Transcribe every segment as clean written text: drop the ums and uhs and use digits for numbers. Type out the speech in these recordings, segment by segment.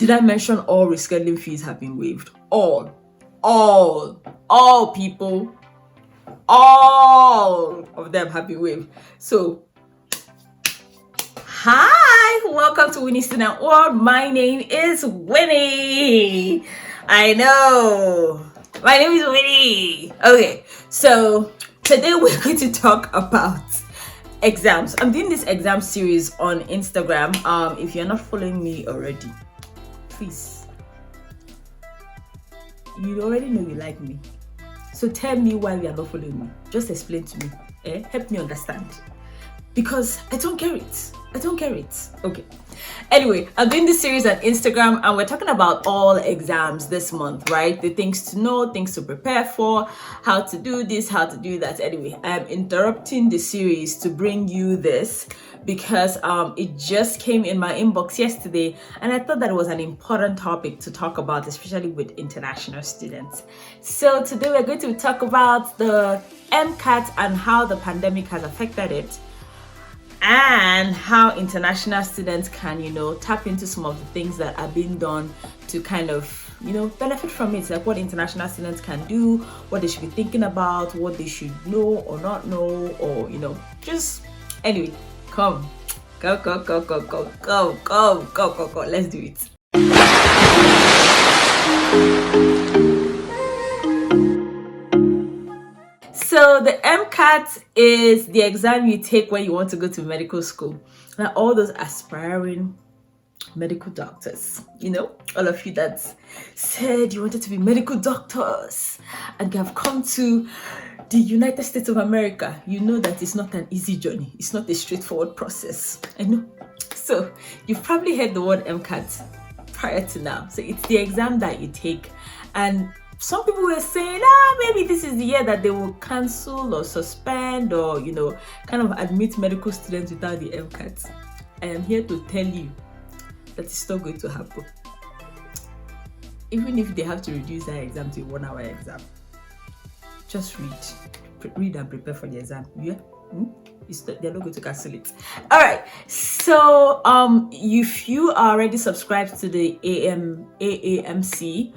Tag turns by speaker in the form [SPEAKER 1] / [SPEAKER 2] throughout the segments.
[SPEAKER 1] Did I mention all rescheduling fees have been waived? All people, all of them have been waived. So, hi, welcome to Winie Student World. My name is Winie. I know, my name is Winie. Okay, so today we're going to talk about exams. I'm doing this exam series on Instagram. If you're not following me already, please, you already know you like me, so tell me why you are not following me. Just explain to me. Help me understand, because I don't get it. Okay, anyway, I'm doing this series on Instagram and we're talking about all exams this month, right? The things to know, things to prepare for, how to do this, how to do that. Anyway, I'm interrupting the series to bring you this because it just came in my inbox yesterday and I thought that it was an important topic to talk about, especially with international students. So today we're going to talk about the MCAT and how the pandemic has affected it, and how international students can, tap into some of the things that are being done to kind of, benefit from it. Like what international students can do, what they should be thinking about, what they should know or not know, or, just, anyway, go. Let's do it. So the MCAT is the exam you take when you want to go to medical school. Now, all those aspiring medical doctors, all of you that said you wanted to be medical doctors and you have come to the United States of America, you know that it's not an easy journey. It's not a straightforward process. I know. So you've probably heard the word MCAT prior to now. So it's the exam that you take, and some people were saying, maybe this is the year that they will cancel or suspend or, kind of admit medical students without the MCAT. I am here to tell you that it's not going to happen. Even if they have to reduce that exam to a 1-hour exam, just read and prepare for the exam. Yeah? They're not going to cancel it. All right. So, if you are already subscribed to the AAMC,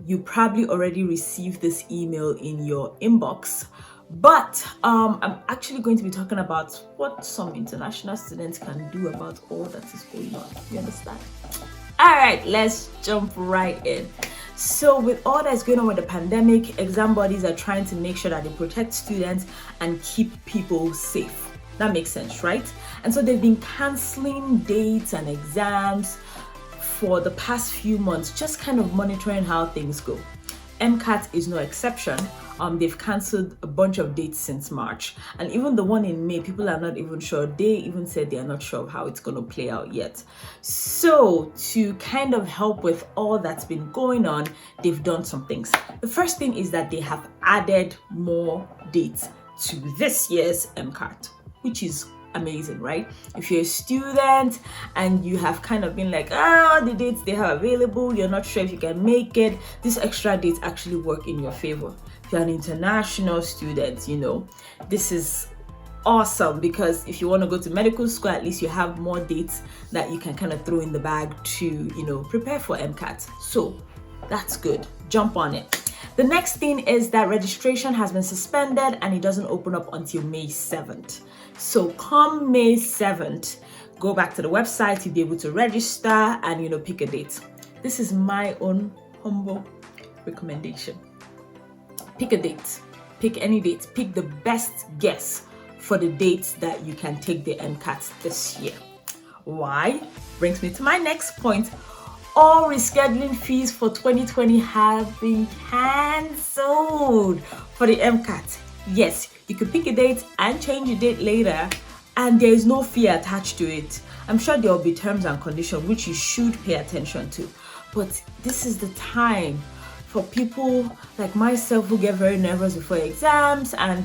[SPEAKER 1] you probably already received this email in your inbox. But I'm actually going to be talking about what some international students can do about all that is going on. You understand? All right, let's jump right in. So with all that's going on with the pandemic, exam bodies are trying to make sure that they protect students and keep people safe. That makes sense, right? And so they've been canceling dates and exams for the past few months, just kind of monitoring how things go. MCAT is no exception. They've cancelled a bunch of dates since March, and even the one in May, people are not even sure. They even said they are not sure of how it's going to play out yet. So to kind of help with all that's been going on, they've done some things. The first thing is that they have added more dates to this year's MCAT, which is amazing, right? If you're a student and you have kind of been like, the dates they have available, you're not sure if you can make it, these extra dates actually work in your favor. If you're an international student, this is awesome, because if you want to go to medical school, at least you have more dates that you can kind of throw in the bag to, prepare for MCAT. So that's good. Jump on it. The next thing is that registration has been suspended and it doesn't open up until May 7th. So come May 7th, go back to the website, you'll be able to register and, pick a date. This is my own humble recommendation. Pick a date, pick any date, pick the best guess for the dates that you can take the MCAT this year. Why? Brings me to my next point. All rescheduling fees for 2020 have been cancelled for the MCAT. Yes, you can pick a date and change your date later, and there is no fee attached to it. I'm sure there will be terms and conditions which you should pay attention to. But this is the time for people like myself who get very nervous before exams, and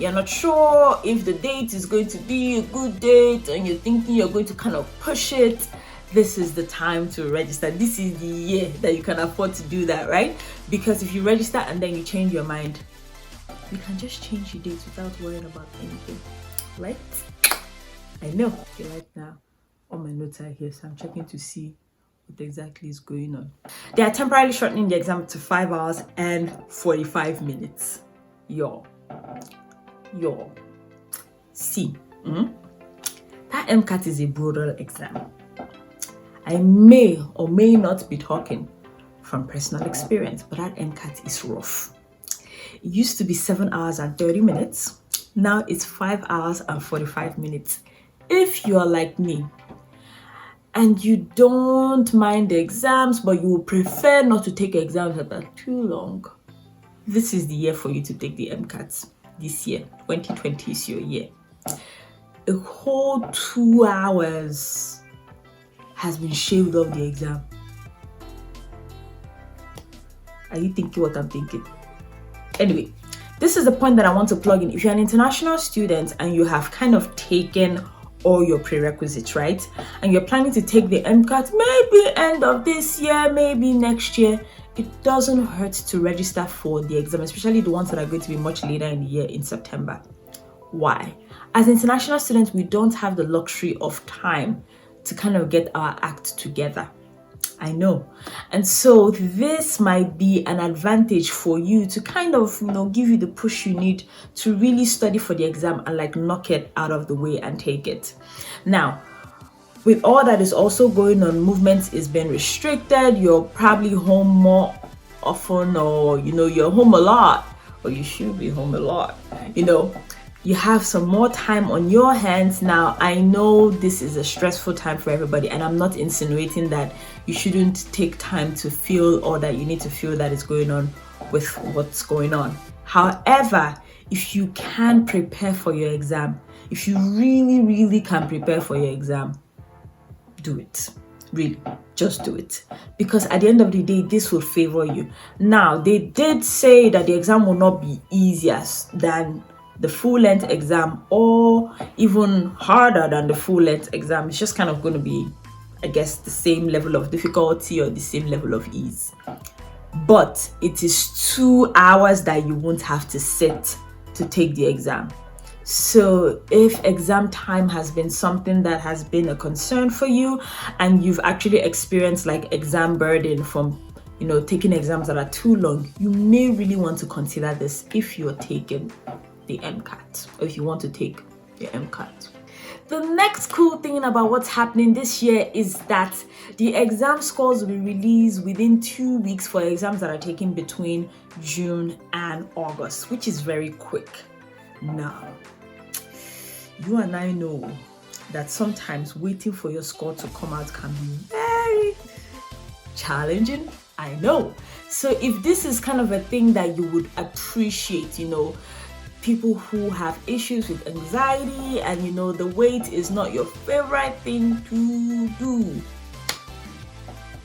[SPEAKER 1] you're not sure if the date is going to be a good date, and you're thinking you're going to kind of push it. This is the time to register. This is the year that you can afford to do that, right? Because if you register and then you change your mind, you can just change your dates without worrying about anything, right? I know. Okay, right now, all my notes are here, so I'm checking to see what exactly is going on. They are temporarily shortening the exam to 5 hours and 45 minutes. Yo. See, that MCAT is a brutal exam. I may or may not be talking from personal experience, but that MCAT is rough. It used to be 7 hours and 30 minutes. Now it's 5 hours and 45 minutes. If you are like me and you don't mind the exams, but you would prefer not to take exams that are too long, this is the year for you to take the MCAT. This year, 2020 is your year. A whole 2 hours has been shaved off the exam. Are you thinking what I'm thinking? Anyway, this is the point that I want to plug in. If you're an international student and you have kind of taken all your prerequisites, right? And you're planning to take the MCAT maybe end of this year, maybe next year, it doesn't hurt to register for the exam, especially the ones that are going to be much later in the year in September. Why? As international students, we don't have the luxury of time to kind of get our act together. I know. And so this might be an advantage for you to kind of, give you the push you need to really study for the exam and like knock it out of the way and take it. Now, with all that is also going on, movement is being restricted. You're probably home more often, or you're home a lot, or you should be home a lot. You have some more time on your hands now. I know this is a stressful time for everybody, and I'm not insinuating that you shouldn't take time to feel or that you need to feel that is going on with what's going on. However, if you can prepare for your exam, if you really, really can prepare for your exam, do it. Really, just do it. Because at the end of the day, this will favor you. Now, they did say that the exam will not be easier than the full-length exam or even harder than the full-length exam. It's just kind of going to be, I guess, the same level of difficulty or the same level of ease. But it is 2 hours that you won't have to sit to take the exam. So if exam time has been something that has been a concern for you and you've actually experienced like exam burden from taking exams that are too long, you may really want to consider this if you're taking the MCAT, or if you want to take the MCAT. The next cool thing about what's happening this year is that the exam scores will be released within 2 weeks for exams that are taken between June and August, which is very quick. Now, you and I know that sometimes waiting for your score to come out can be very challenging. I know. So if this is kind of a thing that you would appreciate, people who have issues with anxiety and the wait is not your favorite thing to do,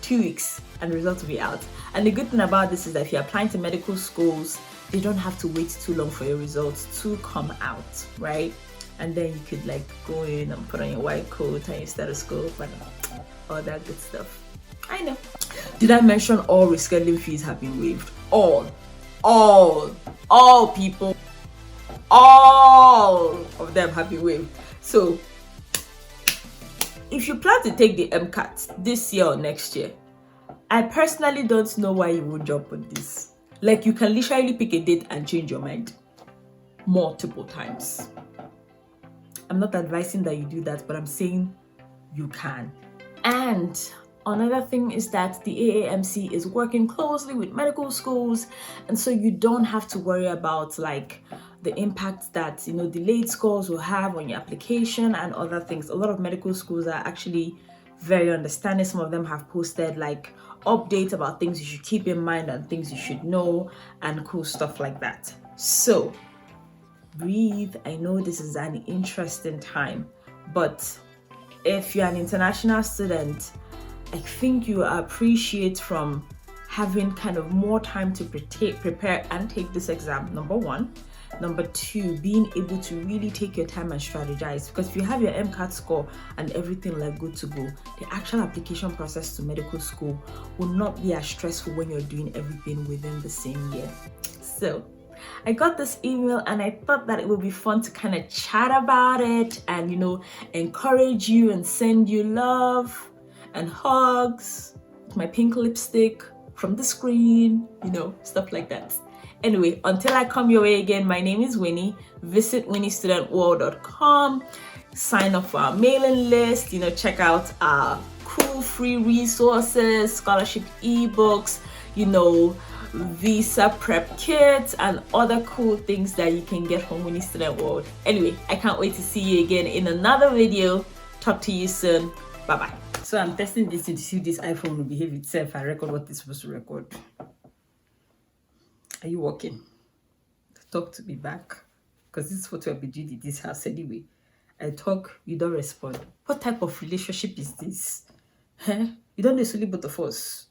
[SPEAKER 1] 2 weeks and results will be out. And the good thing about this is that if you're applying to medical schools, you don't have to wait too long for your results to come out, right? And then you could like go in and put on your white coat and your stethoscope and all that good stuff. I know. Did I mention all rescheduling fees have been waived? All people, all of them have been waived. So if you plan to take the MCAT this year or next year, I personally don't know why you would jump on this. Like, you can literally pick a date and change your mind multiple times. I'm not advising that you do that, but I'm saying you can. And another thing is that the AAMC is working closely with medical schools, and so you don't have to worry about like the impact that delayed scores will have on your application and other things. A lot of medical schools are actually very understanding. Some of them have posted like updates about things you should keep in mind and things you should know and cool stuff like that. So breathe. I know this is an interesting time, but if you're an international student, I think you appreciate from having kind of more time to prepare and take this exam, number one. Number two, being able to really take your time and strategize, because if you have your MCAT score and everything like good to go, the actual application process to medical school will not be as stressful when you're doing everything within the same year. So I got this email and I thought that it would be fun to kind of chat about it and encourage you and send you love and hugs, my pink lipstick from the screen, stuff like that. Anyway, until I come your way again, my name is Winie. Visit winniestudentworld.com. Sign up for our mailing list, check out our cool free resources, scholarship ebooks, visa prep kits, and other cool things that you can get from Winie Student World. Anyway, I can't wait to see you again in another video. Talk to you soon. Bye-bye. So I'm testing this to see if this iPhone will behave itself and record what it's supposed to record. Are you working? Talk to me back. Because this is what we'll be doing in this house anyway. I talk, you don't respond. What type of relationship is this? Huh? You don't necessarily both of us.